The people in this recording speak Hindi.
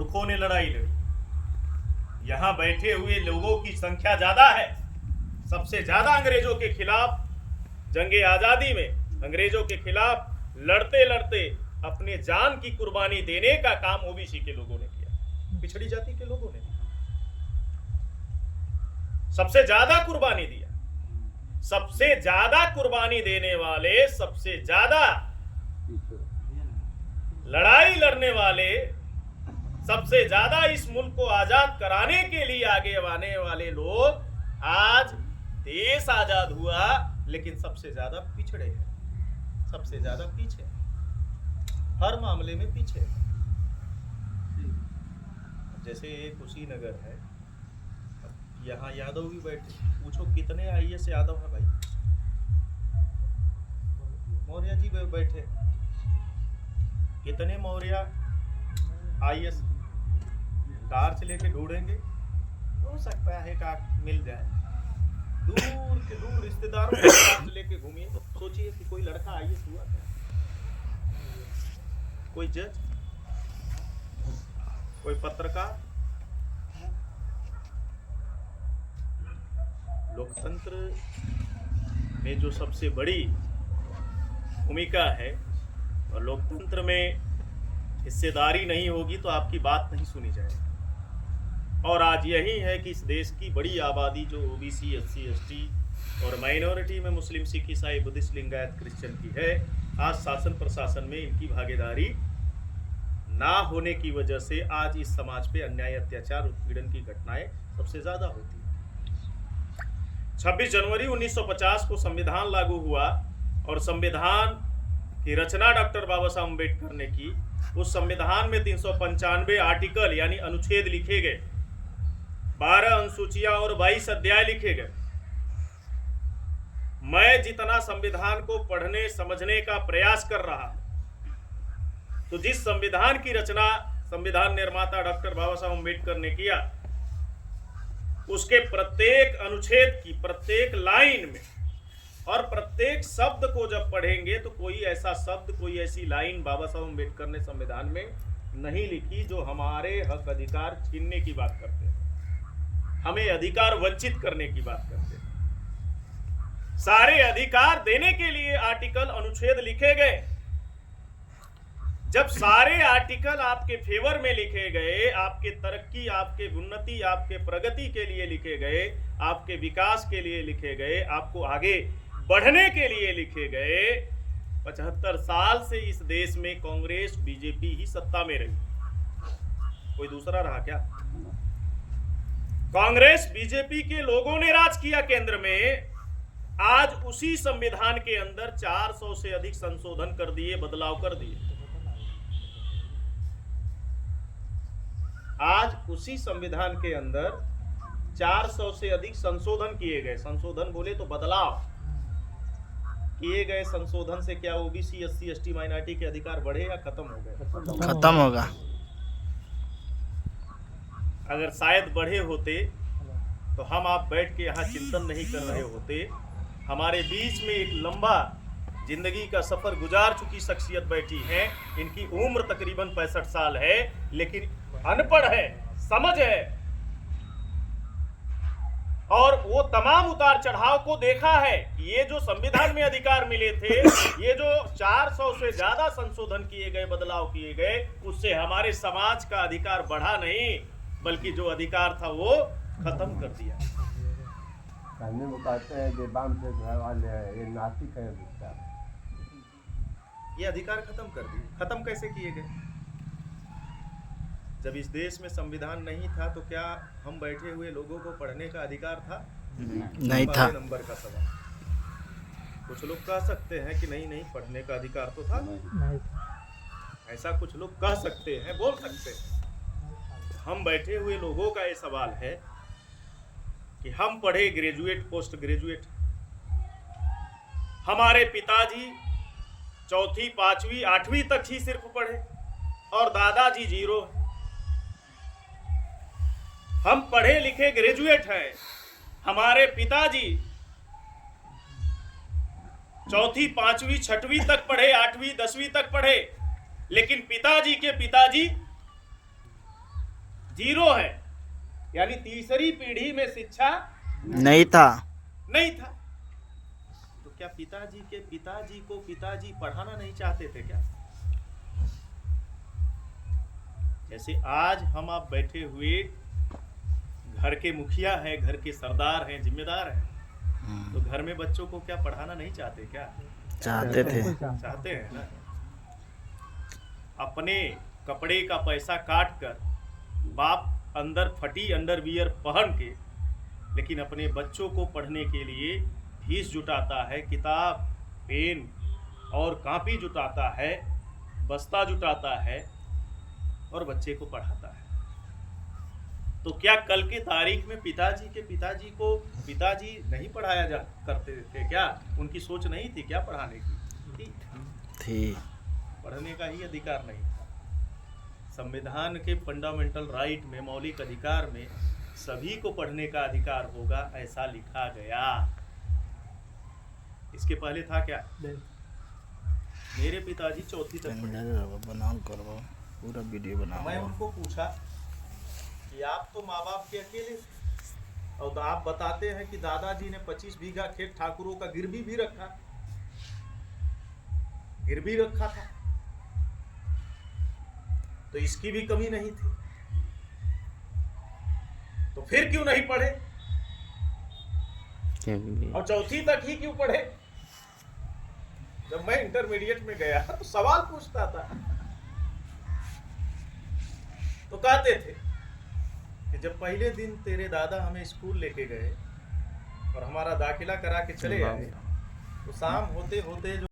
मूर्खों ने लड़ाई लड़ी। यहां बैठे हुए लोगों की संख्या ज्यादा है। सबसे ज्यादा अंग्रेजों के खिलाफ जंगे आजादी में अंग्रेजों के खिलाफ लड़ते लड़ते अपने जान की कुर्बानी देने का काम ओबीसी के लोगों ने किया, पिछड़ी जाति के लोगों ने सबसे ज्यादा कुर्बानी दिया। सबसे ज्यादा कुर्बानी देने वाले, सबसे ज्यादा लड़ाई लड़ने वाले, सबसे ज्यादा इस मुल्क को आजाद कराने के लिए आगे आने वाले लोग आज देश आजाद हुआ लेकिन सबसे ज्यादा पिछड़े हैं, सबसे ज्यादा पीछे, हर मामले में पीछे। जैसे कुशीनगर है, यहाँ यादव भी बैठे, पूछो कितने आईएएस यादव है भाई। मौर्य जी बैठे, कितने मौर्य आईएएस कार से लेके ढूंढेंगे, हो सकता है कार मिल जाए। दूर के दूर रिश्तेदारों को कार से लेके घूमिए, सोचिए कि कोई लड़का आईएएस हुआ था, कोई जज, कोई पत्रकार। लोकतंत्र में जो सबसे बड़ी भूमिका है, और लोकतंत्र में हिस्सेदारी नहीं होगी तो आपकी बात नहीं सुनी जाएगी। और आज यही है कि इस देश की बड़ी आबादी जो ओबीसी, एससी, एसटी और माइनॉरिटी में मुस्लिम, सिख, ईसाई, बुद्धिस्ट, लिंगायत, क्रिश्चियन की है, आज शासन प्रशासन में इनकी भागीदारी ना होने की वजह से आज इस समाज पे अन्याय, अत्याचार, उत्पीड़न की घटनाएं सबसे ज्यादा होती है। 26 जनवरी 1950 को संविधान लागू हुआ और संविधान की रचना डॉक्टर बाबा साहब अम्बेडकर ने की। उस संविधान में 395 आर्टिकल यानी अनुच्छेद लिखे गए, 12 अनुसूचियां और 22 अध्याय लिखे गए। मैं जितना संविधान को पढ़ने समझने का प्रयास कर रहा, तो जिस संविधान की रचना संविधान निर्माता डॉक्टर बाबा साहब अम्बेडकर ने किया, उसके प्रत्येक अनुच्छेद की प्रत्येक लाइन में और प्रत्येक शब्द को जब पढ़ेंगे तो कोई ऐसा शब्द, कोई ऐसी लाइन बाबा साहब अम्बेडकर ने संविधान में नहीं लिखी जो हमारे हक अधिकार छीनने की बात करते हैं, हमें अधिकार वंचित करने की बात करते हैं। सारे अधिकार देने के लिए आर्टिकल, अनुच्छेद लिखे गए। जब सारे आर्टिकल आपके फेवर में लिखे गए, आपके तरक्की, आपके उन्नति, आपके प्रगति के लिए लिखे गए, आपके विकास के लिए लिखे गए, आपको आगे बढ़ने के लिए लिखे गए, 75 साल से इस देश में कांग्रेस, बीजेपी ही सत्ता में रही, कोई दूसरा रहा क्या? कांग्रेस, बीजेपी के लोगों ने राज किया केंद्र में। आज उसी संविधान के अंदर 400 से अधिक संशोधन कर दिए, बदलाव कर दिए। आज उसी संविधान के अंदर 400 से अधिक संशोधन किए गए। संशोधन बोले तो बदलाव किए गए। संशोधन से क्या ओबीसी, एससी, एसटी, माइनॉरिटी के अधिकार बढ़े या खत्म हो गए? खत्म होगा। अगर शायद बढ़े होते तो हम आप बैठ के यहाँ चिंतन नहीं कर रहे होते। हमारे बीच में एक लंबा जिंदगी का सफर गुजार चुकी शख्सियत बैठी है, इनकी उम्र तकरीबन 65 साल है, लेकिन अनपढ़ है, समझ है, और वो तमाम उतार चढ़ाव को देखा है कि ये जो संविधान में अधिकार मिले थे, ये जो 400 से ज्यादा संशोधन किए गए, बदलाव किए गए, उससे हमारे समाज का अधिकार बढ़ा नहीं, बल्कि जो अधिकार था वो खत्म कर दिया। कहने में कहते हैं कि वाम से घर वाले हैं, ये नास्तिक है। ये अधिकार खत्म कर दिए। खत्म कैसे किए गए? जब इस देश में संविधान नहीं था तो क्या हम बैठे हुए लोगों को पढ़ने का अधिकार था? नहीं था। नंबर का सवाल। कुछ लोग कह सकते हैं कि नहीं पढ़ने का अधिकार तो था, ऐसा कुछ लोग कह सकते हैं, बोल सकते हैं। हम बैठे हुए लोगों का ये सवाल है कि हम पढ़े ग्रेजुएट, पोस्ट ग्रेजुएट। हमारे पिताजी 4वीं, 5वीं, 8वीं तक ही सिर्फ पढ़े और दादाजी 0। हम पढ़े लिखे ग्रेजुएट हैं। हमारे पिताजी 4वीं, 5वीं, 6वीं तक पढ़े, 8वीं, 10वीं तक पढ़े, लेकिन पिताजी के पिताजी जीरो है, यानी तीसरी पीढ़ी में शिक्षा नहीं था। नहीं था। तो क्या पिताजी के पिताजी को पिताजी पढ़ाना नहीं चाहते थे क्या? जैसे आज हम आप बैठे हुए घर के मुखिया हैं, घर के सरदार हैं, जिम्मेदार हैं, तो घर में बच्चों को क्या पढ़ाना नहीं चाहते क्या? चाहते थे। चाहते हैं ना। अपने कपड़े का पैसा काट कर बाप अंदर फटी अंडरवियर पहन के, लेकिन अपने बच्चों को पढ़ने के लिए फीस जुटाता है, किताब पेन और कॉपी जुटाता है, बस्ता जुटाता है और बच्चे को पढ़ाता है। तो क्या कल के तारीख में पिताजी के पिताजी को पिताजी नहीं पढ़ाया जा करते थे क्या? उनकी सोच नहीं थी क्या पढ़ाने की? थी। पढ़ने का ही अधिकार नहीं था। संविधान के फंडामेंटल राइट में, मौलिक अधिकार में सभी को पढ़ने का अधिकार होगा, ऐसा लिखा गया। इसके पहले था क्या? मेरे पिताजी चौथी तक पढ़े। बनाओ करवाओ, पूरा वीडियो बनाओ। मैं उनको पूछा कि आप तो माँ बाप के अकेले थे और आप बताते हैं कि दादाजी ने 25 बीघा खेत ठाकुरों का गिरवी भी रखा था, तो इसकी भी कमी नहीं थी, तो फिर क्यों नहीं पढ़े? और चौथी तक ही क्यों पढ़े? जब मैं इंटरमीडिएट में गया तो सवाल पूछता था, तो कहते थे कि जब पहले दिन तेरे दादा हमें स्कूल लेके गए और हमारा दाखिला करा के चले आए, तो शाम होते होते जो